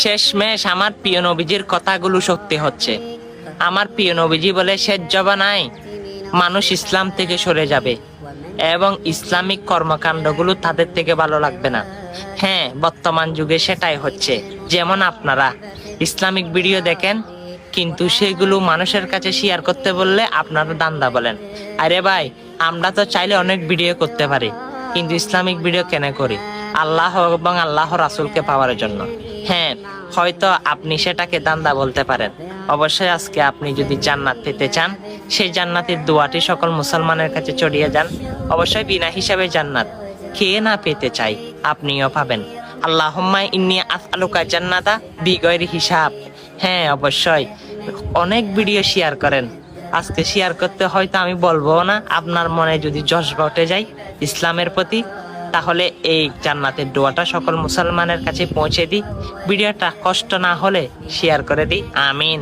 শেষমেশ আমার প্রিয় নবীজির কথাগুলো সত্যি হচ্ছে। আমার প্রিয় নবীজি বলে, শেষ জবানায় মানুষ ইসলাম থেকে সরে যাবে এবং ইসলামিক কর্মকাণ্ডগুলো তাদের থেকে ভালো লাগবে না। হ্যাঁ, বর্তমান যুগে সেটাই হচ্ছে। যেমন আপনারা ইসলামিক ভিডিও দেখেন, কিন্তু সেগুলো মানুষের কাছে শেয়ার করতে বললে আপনারা দান্দা বলেন। আরে ভাই, আমরা তো চাইলে অনেক ভিডিও করতে পারি, কিন্তু ইসলামিক ভিডিও কেন করি? আল্লাহ এবং আল্লাহ রাসূলকে পাওয়ার জন্য। হ্যাঁ, হয়তো আপনি সেটাকে দান্দা বলতে পারেন। অবশ্যই আজকে আপনি যদি জান্নাত পেতে চান, সেই জান্নাতের দোয়াটি সকল মুসলমানের কাছে ছড়িয়ে যান। অবশ্যই বিনা হিসাবে জান্নাত কে না পেতে চাই, আপনিও পাবেন। আল্লাহুম্মা ইন্নী আসআলুকা জান্নাতা বিগয়রি হিসাব। হ্যাঁ, অবশ্যই অনেক ভিডিও শেয়ার করেন। আজকে শেয়ার করতে হয়তো আমি বলবো না, আপনার মনে যদি জজবা উঠে যায় ইসলামের প্রতি, তাহলে এই জান্নাতের দোয়াটা সকল মুসলমানের কাছে পৌঁছে দিই। ভিডিওটা কষ্ট না হলে শেয়ার করে দিই। আমিন।